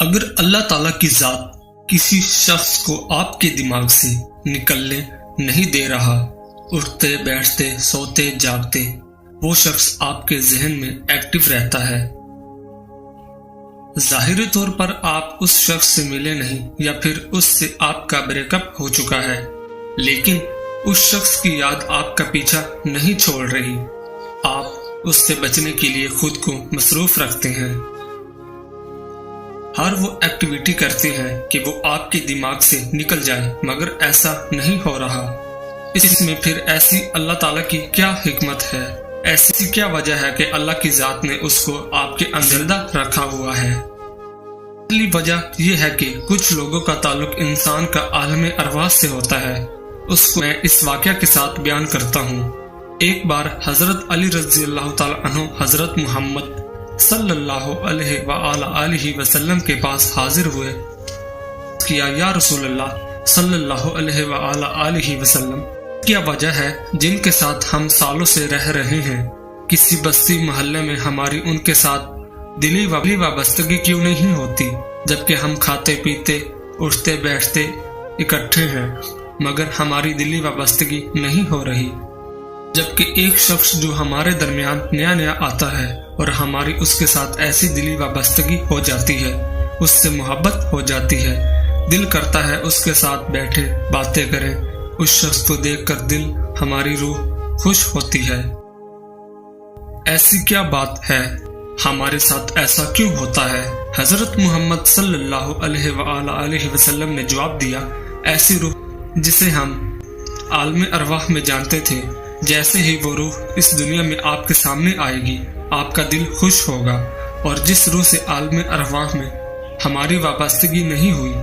اگر اللہ تعالیٰ کی ذات کسی شخص کو آپ کے دماغ سے نکلنے نہیں دے رہا، اٹھتے بیٹھتے سوتے جاگتے وہ شخص آپ کے ذہن میں ایکٹیو رہتا ہے۔ ظاہری طور پر آپ اس شخص سے ملے نہیں یا پھر اس سے آپ کا بریک اپ ہو چکا ہے، لیکن اس شخص کی یاد آپ کا پیچھا نہیں چھوڑ رہی۔ آپ اس سے بچنے کے لیے خود کو مصروف رکھتے ہیں، ہر وہ ایکٹیویٹی کرتے ہیں کہ وہ آپ کے دماغ سے نکل جائے، مگر ایسا نہیں ہو رہا۔ اس میں پھر ایسی اللہ تعالیٰ کی کیا حکمت ہے؟ ایسی کیا وجہ ہے کہ اللہ کی ذات نے اس کو آپ کے اندر زندہ رکھا ہوا ہے؟ پہلی وجہ یہ ہے کہ کچھ لوگوں کا تعلق انسان کا عالم ارواح سے ہوتا ہے۔ اس کو میں اس واقعہ کے ساتھ بیان کرتا ہوں۔ ایک بار حضرت علی رضی اللہ تعالیٰ عنہ حضرت محمد صلی اللہ علیہ وآلہ وسلم کے پاس حاضر ہوئے، کیا یا رسول اللہ صلی اللہ علیہ وآلہ وسلم، کیا وجہ ہے جن کے ساتھ ہم سالوں سے رہ رہے ہیں، کسی بستی محلے میں ہماری ان کے ساتھ دلی وابستگی کیوں نہیں ہوتی، جبکہ ہم کھاتے پیتے اٹھتے بیٹھتے اکٹھے ہیں، مگر ہماری دلی وابستگی نہیں ہو رہی؟ جبکہ ایک شخص جو ہمارے درمیان نیا آتا ہے اور ہماری اس کے ساتھ ایسی دلی وابستگی ہو جاتی ہے، اس سے محبت ہو جاتی ہے، دل کرتا ہے اس کے ساتھ بیٹھے باتیں کریں، اس شخص کو دیکھ کر دل ہماری روح خوش ہوتی ہے۔ ایسی کیا بات ہے؟ ہمارے ساتھ ایسا کیوں ہوتا ہے؟ حضرت محمد صلی اللہ علیہ وآلہ وسلم نے جواب دیا، ایسی روح جسے ہم عالم ارواح میں جانتے تھے، جیسے ہی وہ روح اس دنیا میں آپ کے سامنے آئے گی، آپ کا دل خوش ہوگا، اور جس روح سے عالم ارواح میں ہماری وابستگی نہیں ہوئی،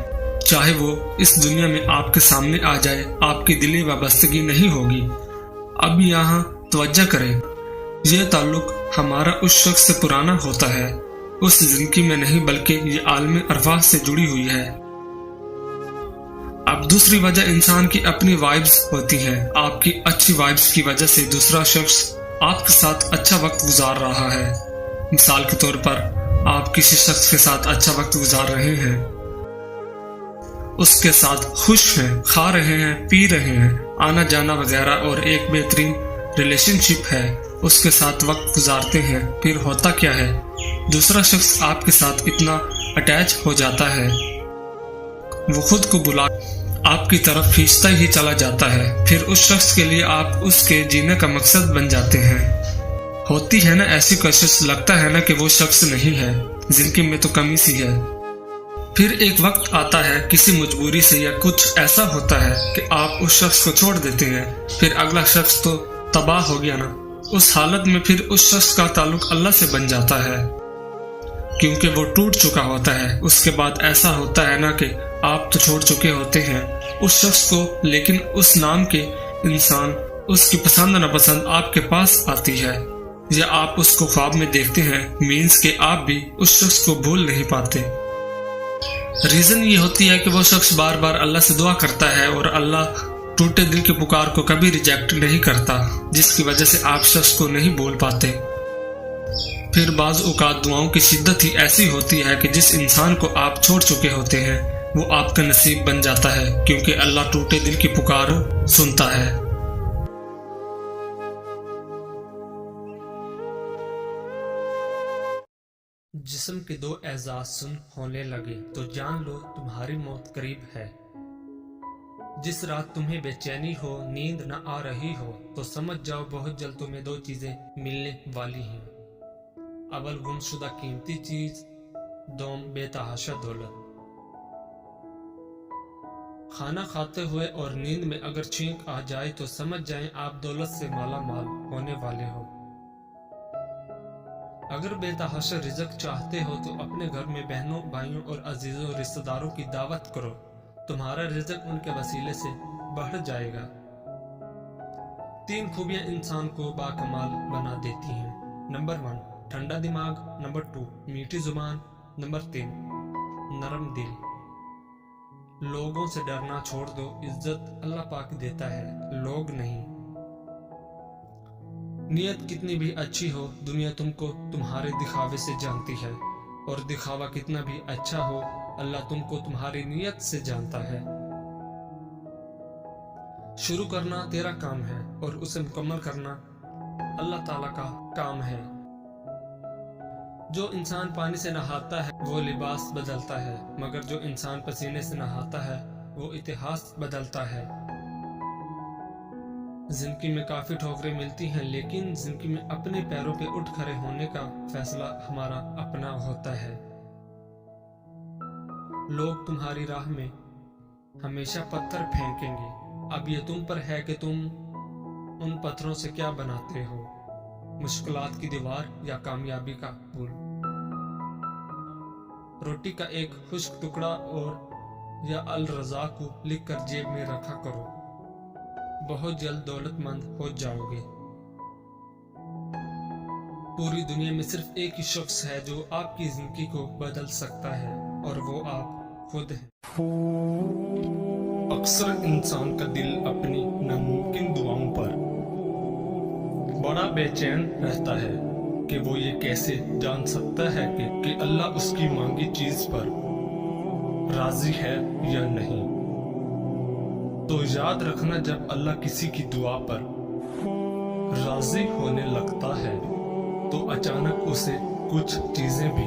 چاہے وہ اس دنیا میں آپ کے سامنے آ جائے، آپ کی دلی وابستگی نہیں ہوگی۔ اب یہاں توجہ کریں، یہ تعلق ہمارا اس شخص سے پرانا ہوتا ہے، اس زندگی میں نہیں، بلکہ یہ عالم ارواح سے جڑی ہوئی ہے۔ اب دوسری وجہ انسان کی اپنی وائبز ہوتی ہیں۔ آپ کی اچھی وائبز کی وجہ سے دوسرا شخص آپ کے ساتھ اچھا وقت گزار رہا ہے۔ مثال کے طور پر آپ کسی شخص کے ساتھ اچھا وقت گزار رہے ہیں، اس کے ساتھ خوش ہیں، کھا رہے ہیں، پی رہے ہیں، آنا جانا وغیرہ، اور ایک بہترین ریلیشن شپ ہے، اس کے ساتھ وقت گزارتے ہیں، پھر ہوتا کیا ہے؟ دوسرا شخص آپ کے ساتھ اتنا اٹیچ ہو جاتا ہے، وہ خود کو بلا آپ کی طرف کھینچتا ہی چلا جاتا ہے، پھر اس شخص کے لیے آپ اس کے جینے کا مقصد بن جاتے ہیں۔ ہوتی ہے نا ایسی کوشش، لگتا ہے نا کہ وہ شخص نہیں ہے، زندگی میں تو کمی سی ہے۔ پھر ایک وقت آتا ہے کسی مجبوری سے یا کچھ ایسا ہوتا ہے کہ آپ اس شخص کو چھوڑ دیتے ہیں، پھر اگلا شخص تو تباہ ہو گیا نا۔ اس حالت میں پھر اس شخص کا تعلق اللہ سے بن جاتا ہے، کیونکہ وہ ٹوٹ چکا ہوتا ہے۔ اس کے بعد ایسا ہوتا ہے نا کہ آپ تو چھوڑ چکے ہوتے ہیں اس شخص کو، لیکن اس نام کے انسان، اس کی پسند ناپسند آپ کے پاس آتی ہے، یا آپ اس کو خواب میں دیکھتے ہیں، مینز کہ آپ بھی اس شخص کو بھول نہیں پاتے۔ ریزن یہ ہوتی ہے کہ وہ شخص بار بار اللہ سے دعا کرتا ہے، اور اللہ ٹوٹے دل کی پکار کو کبھی ریجیکٹ نہیں کرتا، جس کی وجہ سے آپ شخص کو نہیں بھول پاتے۔ پھر بعض اوقات دعاؤں کی شدت ہی ایسی ہوتی ہے کہ جس انسان کو آپ چھوڑ چکے ہوتے ہیں وہ آپ کا نصیب بن جاتا ہے، کیونکہ اللہ ٹوٹے دل کی پکار سنتا ہے۔ جسم کے دو اعضاء سن ہونے لگے تو جان لو تمہاری موت قریب ہے۔ جس رات تمہیں بے چینی ہو، نیند نہ آ رہی ہو، تو سمجھ جاؤ بہت جلد تمہیں دو چیزیں ملنے والی ہیں۔ اول گم شدہ قیمتی چیز، دوم بے تحاشا دولت۔ کھانا کھاتے ہوئے اور نیند میں اگر چھینک آ جائے تو سمجھ جائیں آپ دولت سے مالا مال ہونے والے ہو۔ اگر بے تحاشا رزق چاہتے ہو تو اپنے گھر میں بہنوں، بھائیوں اور عزیزوں رشتہ داروں کی دعوت کرو، تمہارا رزق ان کے وسیلے سے بڑھ جائے گا۔ 3 خوبیاں انسان کو باکمال بنا دیتی ہیں۔ نمبر 1 ٹھنڈا دماغ، نمبر 2 میٹھی زبان، نمبر 3 نرم دل۔ لوگوں سے ڈرنا چھوڑ دو، عزت اللہ پاک دیتا ہے، لوگ نہیں۔ نیت کتنی بھی اچھی ہو، دنیا تم کو تمہارے دکھاوے سے جانتی ہے۔ اور دکھاوا کتنا بھی اچھا ہو، اللہ تم کو تمہاری نیت سے جانتا ہے۔ شروع کرنا تیرا کام ہے اور اسے مکمل کرنا اللہ تعالیٰ کا کام ہے۔ جو انسان پانی سے نہاتا ہے وہ لباس بدلتا ہے، مگر جو انسان پسینے سے نہاتا ہے وہ اتہاس بدلتا ہے۔ زندگی میں کافی ٹھوکریں ملتی ہیں، لیکن زندگی میں اپنے پیروں پہ اٹھ کھڑے ہونے کا فیصلہ ہمارا اپنا ہوتا ہے۔ لوگ تمہاری راہ میں ہمیشہ پتھر پھینکیں گے، اب یہ تم پر ہے کہ تم ان پتھروں سے کیا بناتے ہو، مشکلات کی دیوار یا کامیابی کا پل۔ روٹی کا ایک خشک ٹکڑا اور یا الرزا کو لکھ کر جیب میں رکھا کرو، بہت جلد دولت مند ہو جاؤ گے۔ پوری دنیا میں صرف ایک ہی شخص ہے جو آپ کی زندگی کو بدل سکتا ہے، اور وہ آپ خود ہیں۔ اکثر انسان کا دل اپنی ناممکن دعاؤں پر بڑا بے چین رہتا ہے کہ وہ یہ کیسے جان سکتا ہے کہ اللہ اس کی مانگی چیز پر راضی ہے یا نہیں۔ تو یاد رکھنا، جب اللہ کسی کی دعا پر راضی ہونے لگتا ہے تو اچانک اسے کچھ چیزیں بھی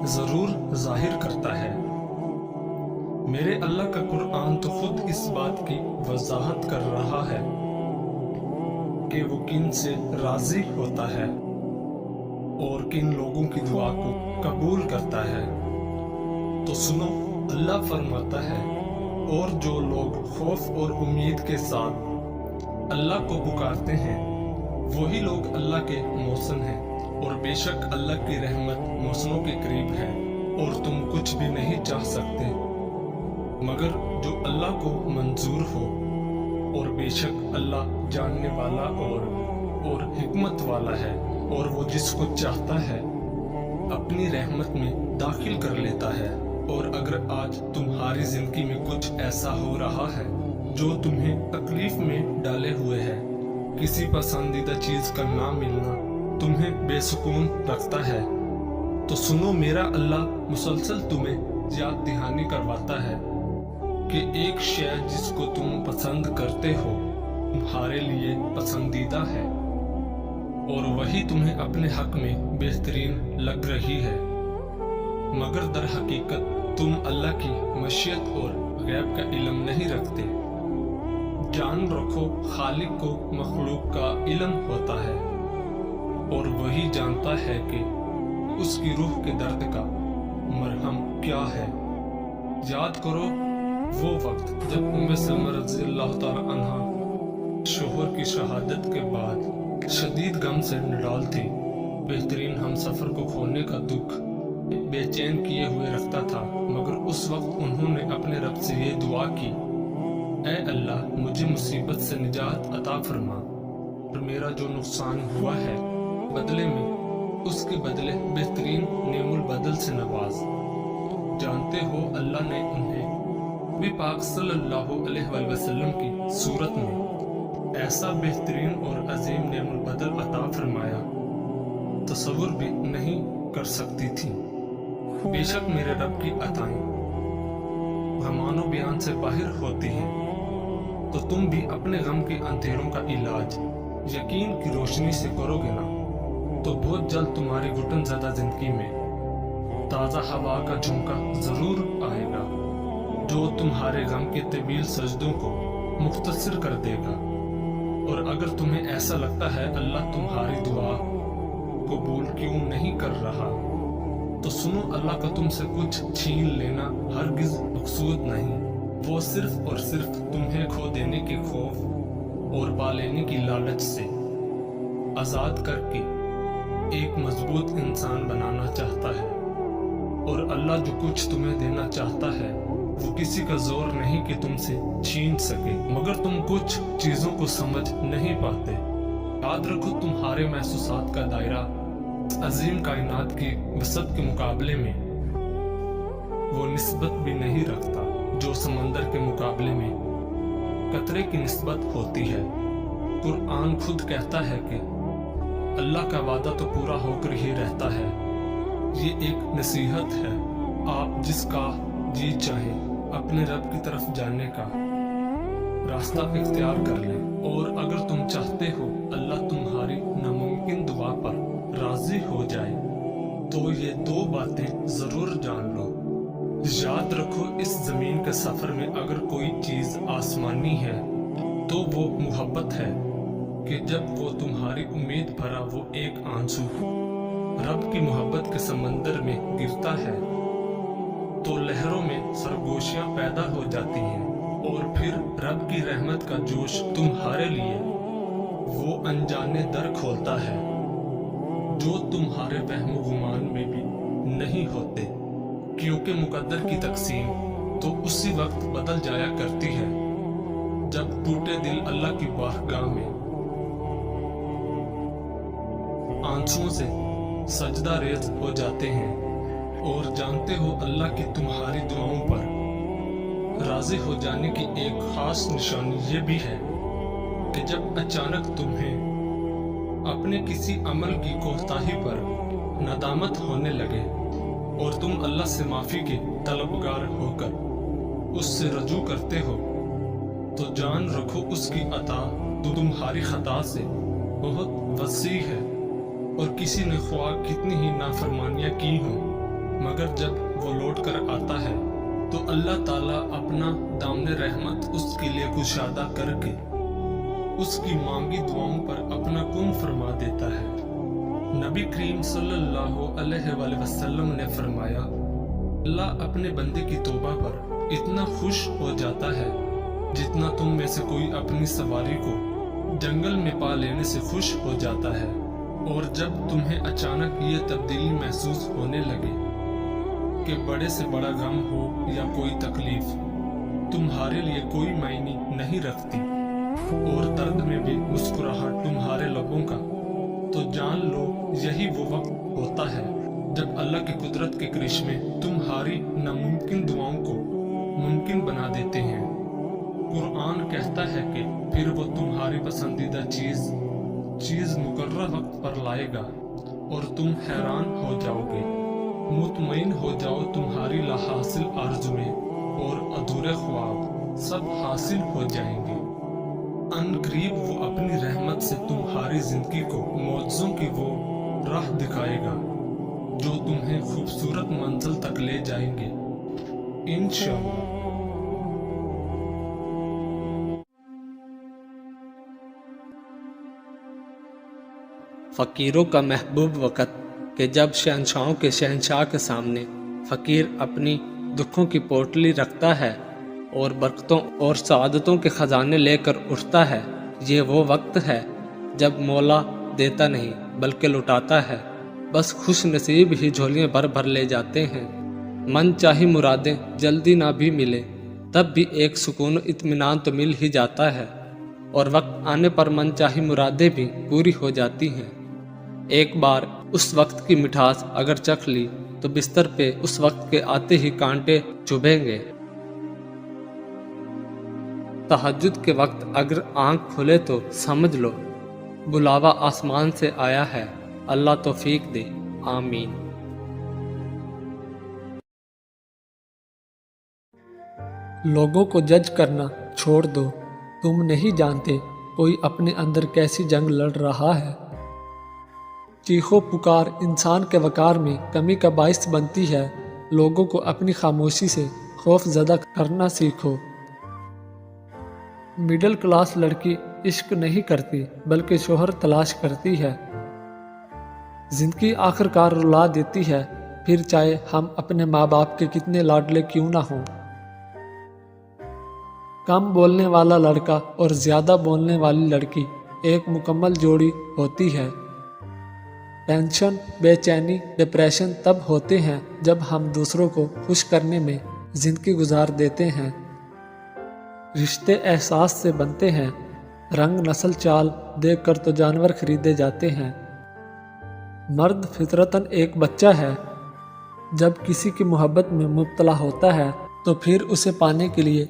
ضرور ظاہر کرتا ہے۔ میرے اللہ کا قرآن تو خود اس بات کی وضاحت کر رہا ہے کہ وہ کن سے راضی ہوتا ہے اور کن لوگوں کی دعا کو قبول کرتا ہے۔ تو سنو، اللہ فرماتا ہے، اور جو لوگ خوف اور امید کے ساتھ اللہ کو پکارتے ہیں وہی لوگ اللہ کے محسن ہیں، اور بے شک اللہ کی رحمت محسنوں کے قریب ہے، اور تم کچھ بھی نہیں چاہ سکتے مگر جو اللہ کو منظور ہو، اور بے شک اللہ جاننے والا اور حکمت والا ہے، اور وہ جس کو چاہتا ہے اپنی رحمت میں داخل کر لیتا ہے۔ اور اگر آج تمہاری زندگی میں کچھ ایسا ہو رہا ہے جو تمہیں تکلیف میں ڈالے ہوئے ہے، کسی پسندیدہ چیز کا نہ ملنا تمہیں بے سکون رکھتا ہے، تو سنو، میرا اللہ مسلسل تمہیں یاد دہانی کرواتا ہے کہ ایک شے جس کو تم پسند کرتے ہو تمہارے لیے پسندیدہ ہے، اور وہی تمہیں اپنے حق میں بہترین لگ رہی ہے، مگر در حقیقت تم اللہ کی مشیت اور غیب کا علم نہیں رکھتے۔ جان رکھو، خالق کو مخلوق کا علم ہوتا ہے، اور وہی جانتا ہے کہ اس کی روح کے درد کا مرہم کیا ہے۔ یاد کرو وہ وقت جب ام سلمہ رضی اللہ تعالی عنہا شوہر کی شہادت کے بعد شدید غم سے نڈال تھی۔ بہترین ہم سفر کو کھونے کا دکھ بے چین کیے ہوئے رکھتا تھا، مگر اس وقت انہوں نے اپنے رب سے یہ دعا کی، اے اللہ، مجھے مصیبت سے نجات عطا فرما، اور میرا جو نقصان ہوا ہے بدلے میں اس کے بدلے بہترین نعم البدل سے نواز۔ جانتے ہو اللہ نے انہیں نبی پاک صلی اللہ علیہ وآلہ وسلم کی صورت میں ایسا بہترین اور عظیم نعم البدل عطا فرمایا تصور بھی نہیں کر سکتی تھی۔ بے شک میرے رب کی عطائیں غمان و بیان سے باہر ہوتی ہیں، تو تم بھی اپنے غم کے اندھیروں کا علاج یقین کی روشنی سے کرو گے نا، تو بہت جلد تمہاری گھٹن زدہ زندگی میں تازہ ہوا کا جھونکا ضرور آئے گا، جو تمہارے غم کے طویل سجدوں کو مختصر کر دے گا۔ اور اگر تمہیں ایسا لگتا ہے اللہ تمہاری دعا قبول کیوں نہیں کر رہا، تو سنو، اللہ کا تم سے کچھ چھین لینا ہرگز مقصود نہیں، وہ صرف اور صرف تمہیں کھو دینے کے خوف اور پا لینے کی لالچ سے آزاد کر کے ایک مضبوط انسان بنانا چاہتا ہے۔ اور اللہ جو کچھ تمہیں دینا چاہتا ہے وہ کسی کا زور نہیں کہ تم سے چھین سکے، مگر تم کچھ چیزوں کو سمجھ نہیں پاتے۔ یاد رکھو، تمہارے محسوسات کا دائرہ عظیم کائنات کی وسعت کے مقابلے میں وہ نسبت بھی نہیں رکھتا جو سمندر کے مقابلے میں قطرے کی نسبت ہوتی ہے۔ قرآن خود کہتا ہے کہ اللہ کا وعدہ تو پورا ہو کر ہی رہتا ہے، یہ ایک نصیحت ہے، آپ جس کا جی چاہے اپنے رب کی طرف جانے کا راستہ اختیار کر لیں، اور اگر تم چاہتے ہو اللہ تمہاری ناممکن دعا پر راضی ہو جائے تو یہ 2 باتیں ضرور جان لو۔ یاد رکھو، اس زمین کے سفر میں اگر کوئی چیز آسمانی ہے تو وہ محبت ہے کہ جب وہ تمہاری امید بھرا وہ ایک آنسو رب کی محبت کے سمندر میں گرتا ہے تو لہروں میں سرگوشیاں پیدا ہو جاتی ہیں، اور پھر رب کی رحمت کا جوش تمہارے لیے وہ انجانے در کھولتا ہے جو تمہارے وہم و گمان میں بھی نہیں ہوتے، کیونکہ مقدر کی تقسیم تو اسی وقت بدل جایا کرتی ہے جب ٹوٹے دل اللہ کی بارگاہ میں آنسوؤں سے سجدہ ریز ہو جاتے ہیں، اور جانتے ہو اللہ کی تمہاری دعاؤں پر راضی ہو جانے کی ایک خاص نشانی یہ بھی ہے کہ جب اچانک تمہیں اپنے کسی عمل کی کوتاہی پر ندامت ہونے لگے اور تم اللہ سے معافی کے طلبگار ہو کر اس سے رجوع کرتے ہو تو جان رکھو اس کی عطا تو تمہاری خطا سے بہت وسیع ہے، اور کسی نے خواہ کتنی ہی نافرمانیاں کی ہوں مگر جب وہ لوٹ کر آتا ہے تو اللہ تعالیٰ اپنا دامن رحمت اس کے لیے کشادہ کر کے اس کی مانگی دعاؤں پر اپنا کن فرما دیتا ہے۔ نبی کریم صلی اللہ علیہ وآلہ وسلم نے فرمایا، اللہ اپنے بندے کی توبہ پر اتنا خوش ہو جاتا ہے جتنا تم میں سے کوئی اپنی سواری کو جنگل میں پا لینے سے خوش ہو جاتا ہے، اور جب تمہیں اچانک یہ تبدیلی محسوس ہونے لگے کہ بڑے سے بڑا غم ہو یا کوئی تکلیف تمہارے لیے کوئی معنی نہیں رکھتی، اور درد میں بھی مسکراہٹ تمہارے لبوں کا، تو جان لو یہی وہ وقت ہوتا ہے جب اللہ کی قدرت کے کرشمے تمہاری ناممکن دعاؤں کو ممکن بنا دیتے ہیں۔ قرآن کہتا ہے کہ پھر وہ تمہاری پسندیدہ چیز مقررہ وقت پر لائے گا اور تم حیران ہو جاؤ گے۔ مطمئن ہو جاؤ، تمہاری لاحاصل آرزویں اور ادھورے خواب سب حاصل ہو جائیں گے۔ ان قریب وہ اپنی رحمت سے تمہاری زندگی کو معجزوں کی وہ راہ دکھائے گا جو تمہیں خوبصورت منزل تک لے جائیں گے، انشاءاللہ۔ فقیروں کا محبوب وقت کہ جب شہنشاہوں کے شہنشاہ کے سامنے فقیر اپنی دکھوں کی پوٹلی رکھتا ہے اور برکتوں اور سعادتوں کے خزانے لے کر اٹھتا ہے، یہ وہ وقت ہے جب مولا دیتا نہیں بلکہ لٹاتا ہے، بس خوش نصیب ہی جھولیاں بھر بھر لے جاتے ہیں۔ من چاہی مرادیں جلدی نہ بھی ملے تب بھی ایک سکون و اطمینان تو مل ہی جاتا ہے، اور وقت آنے پر من چاہی مرادیں بھی پوری ہو جاتی ہیں۔ ایک بار اس وقت کی مٹھاس اگر چکھ لی تو بستر پہ اس وقت کے آتے ہی کانٹے چبھیں گے۔ تہجد کے وقت اگر آنکھ کھلے تو سمجھ لو بلاوا آسمان سے آیا ہے، اللہ توفیق دے، آمین۔ لوگوں کو جج کرنا چھوڑ دو، تم نہیں جانتے کوئی اپنے اندر کیسی جنگ لڑ رہا ہے۔ چیخو پکار انسان کے وقار میں کمی کا باعث بنتی ہے، لوگوں کو اپنی خاموشی سے خوف زدہ کرنا سیکھو۔ مڈل کلاس لڑکی عشق نہیں کرتی بلکہ شوہر تلاش کرتی ہے۔ زندگی آخر کار رلا دیتی ہے، پھر چاہے ہم اپنے ماں باپ کے کتنے لاڈلے کیوں نہ ہوں۔ کم بولنے والا لڑکا اور زیادہ بولنے والی لڑکی ایک مکمل جوڑی ہوتی ہے۔ ٹینشن، بے چینی، ڈپریشن تب ہوتے ہیں جب ہم دوسروں کو خوش کرنے میں زندگی گزار دیتے ہیں۔ رشتے احساس سے بنتے ہیں، رنگ نسل چال دیکھ کر تو جانور خریدے جاتے ہیں۔ مرد فطرتاً ایک بچہ ہے، جب کسی کی محبت میں مبتلا ہوتا ہے تو پھر اسے پانے کے لیے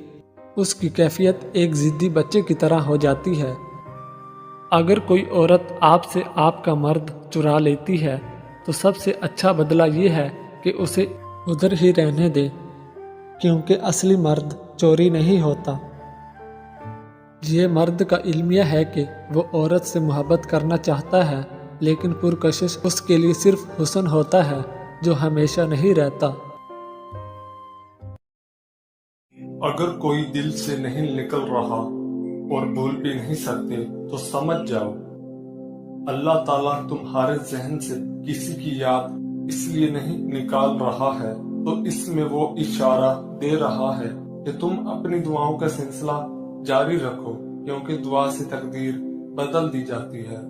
اس کی کیفیت ایک ضدی بچے کی طرح ہو جاتی ہے۔ اگر کوئی عورت آپ سے آپ کا مرد چرا لیتی ہے تو سب سے اچھا بدلہ یہ ہے کہ اسے ادھر ہی رہنے دے، کیونکہ اصلی مرد چوری نہیں ہوتا۔ یہ مرد کا المیہ ہے کہ وہ عورت سے محبت کرنا چاہتا ہے، لیکن پرکشش اس کے لیے صرف حسن ہوتا ہے جو ہمیشہ نہیں رہتا۔ اگر کوئی دل سے نہیں نکل رہا اور بھول بھی نہیں سکتے تو سمجھ جاؤ اللہ تعالیٰ تمہارے ذہن سے کسی کی یاد اس لیے نہیں نکال رہا ہے، تو اس میں وہ اشارہ دے رہا ہے کہ تم اپنی دعاؤں کا سلسلہ جاری رکھو، کیونکہ دعا سے تقدیر بدل دی جاتی ہے۔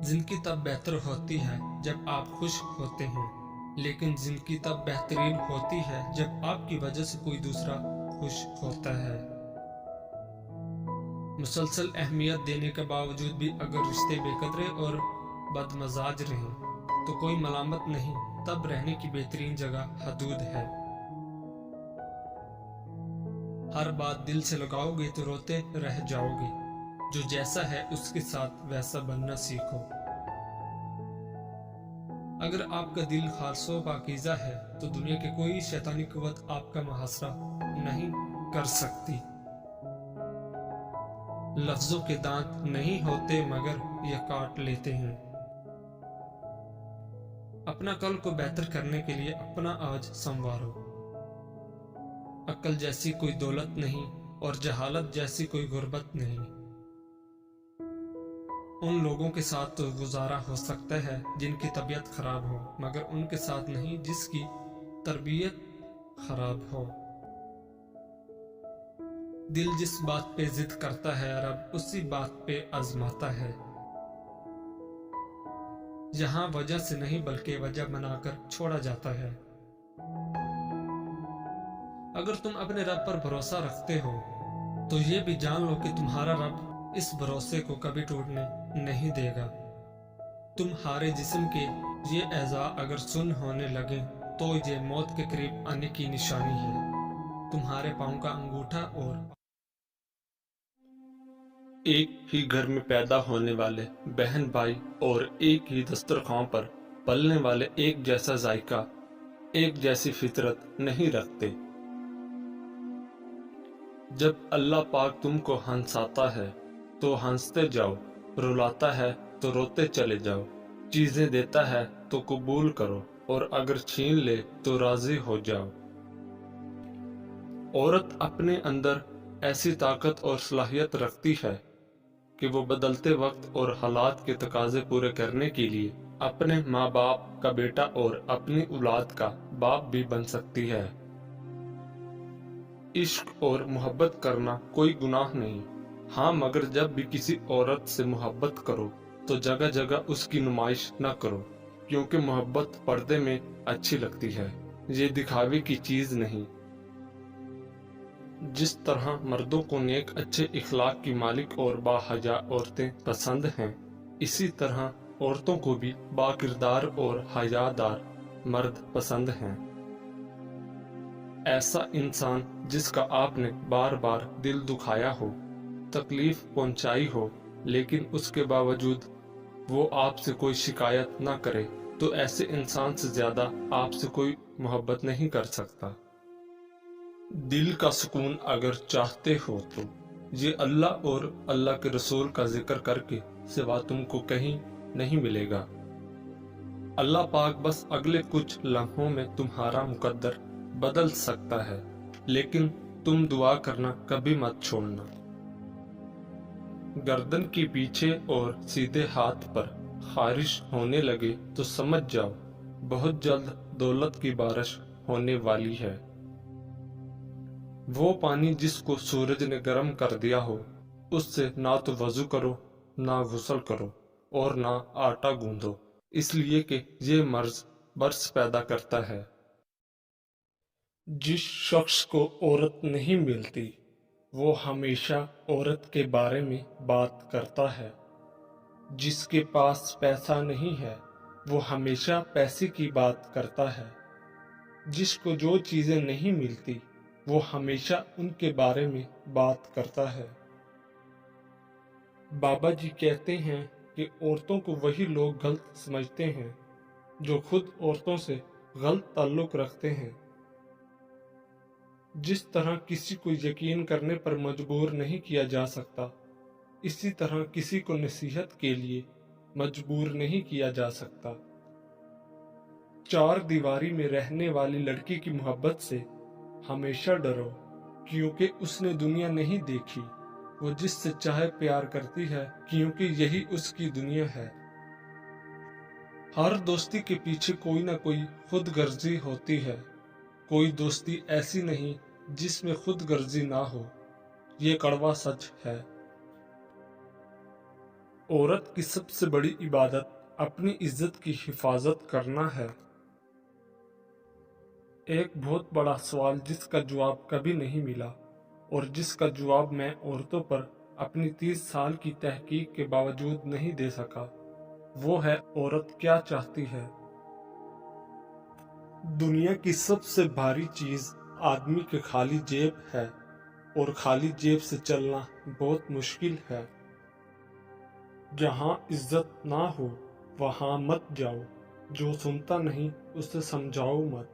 زندگی تب بہتر ہوتی ہے جب آپ خوش ہوتے ہیں، لیکن زندگی تب بہترین ہوتی ہے جب آپ کی وجہ سے کوئی دوسرا خوش ہوتا ہے۔ مسلسل اہمیت دینے کے باوجود بھی اگر رشتے بے قدرے اور بد مزاج رہیں تو کوئی ملامت نہیں، تب رہنے کی بہترین جگہ حدود ہے۔ ہر بات دل سے لگاؤ گے تو روتے رہ جاؤ گے، جو جیسا ہے اس کے ساتھ ویسا بننا سیکھو۔ اگر آپ کا دل خالص و پاکیزہ ہے تو دنیا کی کوئی شیطانی قوت آپ کا محاصرہ نہیں کر سکتی۔ لفظوں کے دانت نہیں ہوتے مگر یہ کاٹ لیتے ہیں۔ اپنا کل کو بہتر کرنے کے لیے اپنا آج سنوارو۔ عقل جیسی کوئی دولت نہیں اور جہالت جیسی کوئی غربت نہیں۔ ان لوگوں کے ساتھ تو گزارا ہو سکتا ہے جن کی طبیعت خراب ہو، مگر ان کے ساتھ نہیں جس کی تربیت خراب ہو۔ دل جس بات پہ ضد کرتا ہے رب اسی بات پہ آزماتا ہے۔ یہاں وجہ سے نہیں بلکہ وجہ بنا کر چھوڑا جاتا ہے۔ اگر تم اپنے رب پر بھروسہ رکھتے ہو تو یہ بھی جان لو کہ تمہارا رب اس بھروسے کو کبھی ٹوٹنے نہیں دے گا۔ تمہارے جسم کے یہ اعضاء اگر سن ہونے لگیں تو یہ موت کے قریب آنے کی نشانی ہے۔ تمہارے پاؤں کا انگوٹھا اور ایک ہی گھر میں پیدا ہونے والے بہن بھائی اور ایک ہی دسترخوان پر پلنے والے ایک جیسا ذائقہ، ایک جیسی فطرت نہیں رکھتے۔ جب اللہ پاک تم کو ہنساتا ہے تو ہنستے جاؤ، رلاتا ہے تو روتے چلے جاؤ، چیزیں دیتا ہے تو قبول کرو اور اگر چھین لے تو راضی ہو جاؤ۔ عورت اپنے اندر ایسی طاقت اور صلاحیت رکھتی ہے کہ وہ بدلتے وقت اور حالات کے تقاضے پورے کرنے کے لیے اپنے ماں باپ کا بیٹا اور اپنی اولاد کا باپ بھی بن سکتی ہے۔ عشق اور محبت کرنا کوئی گناہ نہیں، ہاں مگر جب بھی کسی عورت سے محبت کرو تو جگہ جگہ اس کی نمائش نہ کرو، کیونکہ محبت پردے میں اچھی لگتی ہے، یہ دکھاوے کی چیز نہیں۔ جس طرح مردوں کو نیک اچھے اخلاق کی مالک اور باحیا عورتیں پسند ہیں، اسی طرح عورتوں کو بھی با کردار اور حیادار مرد پسند ہیں۔ ایسا انسان جس کا آپ نے بار بار دل دکھایا ہو، تکلیف پہنچائی ہو، لیکن اس کے باوجود وہ آپ سے کوئی شکایت نہ کرے، تو ایسے انسان سے زیادہ آپ سے کوئی محبت نہیں کر سکتا۔ دل کا سکون اگر چاہتے ہو تو یہ اللہ اور اللہ کے رسول کا ذکر کر کے سوا تم کو کہیں نہیں ملے گا۔ اللہ پاک بس اگلے کچھ لمحوں میں تمہارا مقدر بدل سکتا ہے، لیکن تم دعا کرنا کبھی مت چھوڑنا۔ گردن کے پیچھے اور سیدھے ہاتھ پر خارش ہونے لگے تو سمجھ جاؤ بہت جلد دولت کی بارش ہونے والی ہے۔ وہ پانی جس کو سورج نے گرم کر دیا ہو، اس سے نہ تو وضو کرو نہ غسل کرو، اور نہ آٹا گوندو، اس لیے کہ یہ مرض برس پیدا کرتا ہے۔ جس شخص کو عورت نہیں ملتی وہ ہمیشہ عورت کے بارے میں بات کرتا ہے۔ جس کے پاس پیسہ نہیں ہے وہ ہمیشہ پیسے کی بات کرتا ہے۔ جس کو جو چیزیں نہیں ملتی وہ ہمیشہ ان کے بارے میں بات کرتا ہے۔ بابا جی کہتے ہیں کہ عورتوں کو وہی لوگ غلط سمجھتے ہیں جو خود عورتوں سے غلط تعلق رکھتے ہیں۔ جس طرح کسی کو یقین کرنے پر مجبور نہیں کیا جا سکتا، اسی طرح کسی کو نصیحت کے لیے مجبور نہیں کیا جا سکتا۔ چار دیواری میں رہنے والی لڑکی کی محبت سے ہمیشہ ڈرو، کیونکہ اس نے دنیا نہیں دیکھی۔ وہ جس سے چاہے پیار کرتی ہے کیونکہ یہی اس کی دنیا ہے۔ ہر دوستی کے پیچھے کوئی نہ کوئی خود غرضی ہوتی ہے، کوئی دوستی ایسی نہیں جس میں خود غرضی نہ ہو، یہ کڑوا سچ ہے۔ عورت کی سب سے بڑی عبادت اپنی عزت کی حفاظت کرنا ہے۔ ایک بہت بڑا سوال جس کا جواب کبھی نہیں ملا اور جس کا جواب میں عورتوں پر اپنی 30 سال کی تحقیق کے باوجود نہیں دے سکا، وہ ہے عورت کیا چاہتی ہے۔ دنیا کی سب سے بھاری چیز آدمی کے خالی جیب ہے، اور خالی جیب سے چلنا بہت مشکل ہے۔ جہاں عزت نہ ہو وہاں مت جاؤ، جو سنتا نہیں اسے سمجھاؤ مت،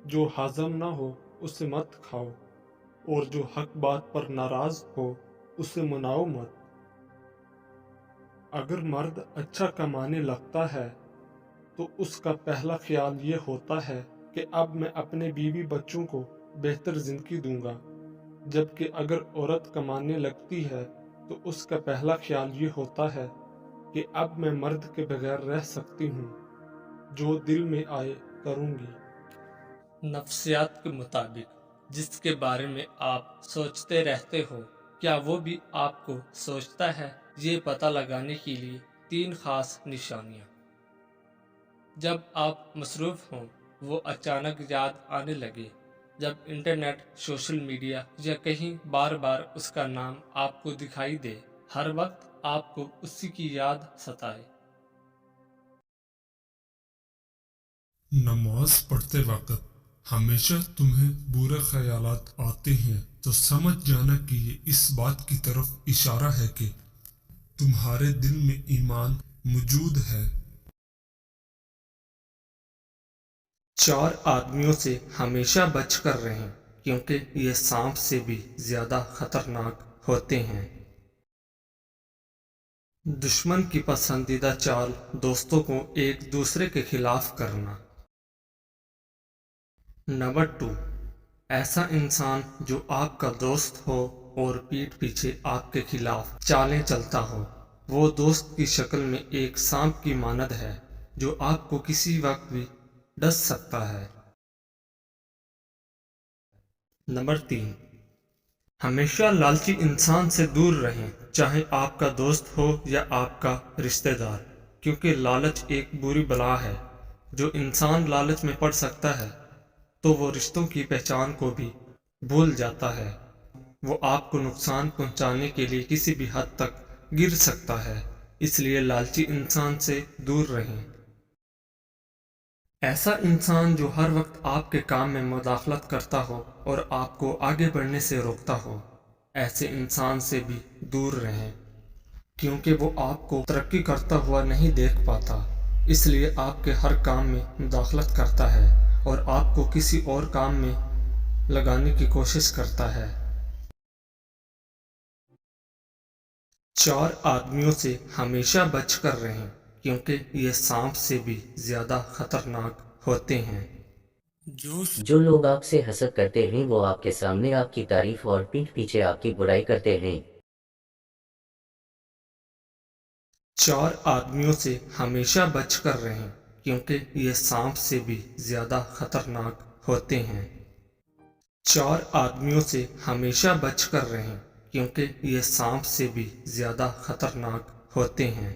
جو ہضم نہ ہو اسے مت کھاؤ، اور جو حق بات پر ناراض ہو اسے مناؤ مت۔ اگر مرد اچھا کمانے لگتا ہے تو اس کا پہلا خیال یہ ہوتا ہے کہ اب میں اپنے بیوی بچوں کو بہتر زندگی دوں گا، جبکہ اگر عورت کمانے لگتی ہے تو اس کا پہلا خیال یہ ہوتا ہے کہ اب میں مرد کے بغیر رہ سکتی ہوں، جو دل میں آئے کروں گی۔ نفسیات کے مطابق جس کے بارے میں آپ سوچتے رہتے ہو، کیا وہ بھی آپ کو سوچتا ہے؟ یہ پتہ لگانے کے لیے 3 خاص نشانیاں۔ جب آپ مصروف ہوں، وہ اچانک یاد آنے لگے، جب انٹرنیٹ، سوشل میڈیا یا کہیں بار بار اس کا نام آپ کو دکھائی دے، ہر وقت آپ کو اسی کی یاد ستائے۔ نماز پڑھتے وقت ہمیشہ تمہیں برے خیالات آتے ہیں تو سمجھ جانا کہ یہ اس بات کی طرف اشارہ ہے کہ تمہارے دل میں ایمان موجود ہے۔ 4 آدمیوں سے ہمیشہ بچ کر رہیں، کیونکہ یہ سانپ سے بھی زیادہ خطرناک ہوتے ہیں۔ دشمن کی پسندیدہ چال دوستوں کو ایک دوسرے کے خلاف کرنا۔ نمبر 2، ایسا انسان جو آپ کا دوست ہو اور پیٹھ پیچھے آپ کے خلاف چالیں چلتا ہو، وہ دوست کی شکل میں ایک سانپ کی مانند ہے جو آپ کو کسی وقت بھی ڈس سکتا ہے۔ نمبر 3، ہمیشہ لالچی انسان سے دور رہیں، چاہے آپ کا دوست ہو یا آپ کا رشتہ دار، کیونکہ لالچ ایک بری بلا ہے۔ جو انسان لالچ میں پڑ سکتا ہے تو وہ رشتوں کی پہچان کو بھی بھول جاتا ہے۔ وہ آپ کو نقصان پہنچانے کے لیے کسی بھی حد تک گر سکتا ہے، اس لیے لالچی انسان سے دور رہیں۔ ایسا انسان جو ہر وقت آپ کے کام میں مداخلت کرتا ہو اور آپ کو آگے بڑھنے سے روکتا ہو، ایسے انسان سے بھی دور رہیں، کیونکہ وہ آپ کو ترقی کرتا ہوا نہیں دیکھ پاتا، اس لیے آپ کے ہر کام میں مداخلت کرتا ہے اور آپ کو کسی اور کام میں لگانے کی کوشش کرتا ہے۔ 4 آدمیوں سے ہمیشہ بچ کر رہیں، کیونکہ یہ سانپ سے بھی زیادہ خطرناک ہوتے ہیں۔ جو لوگ آپ سے حسد کرتے ہیں وہ آپ کے سامنے آپ کی تعریف اور پیٹھ پیچھے آپ کی برائی کرتے ہیں۔ 4 آدمیوں سے ہمیشہ بچ کر رہیں، کیونکہ یہ سانپ سے بھی زیادہ خطرناک ہوتے ہیں۔ 4 آدمیوں سے ہمیشہ بچ کر رہیں، کیونکہ یہ سانپ سے بھی زیادہ خطرناک ہوتے ہیں۔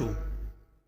2,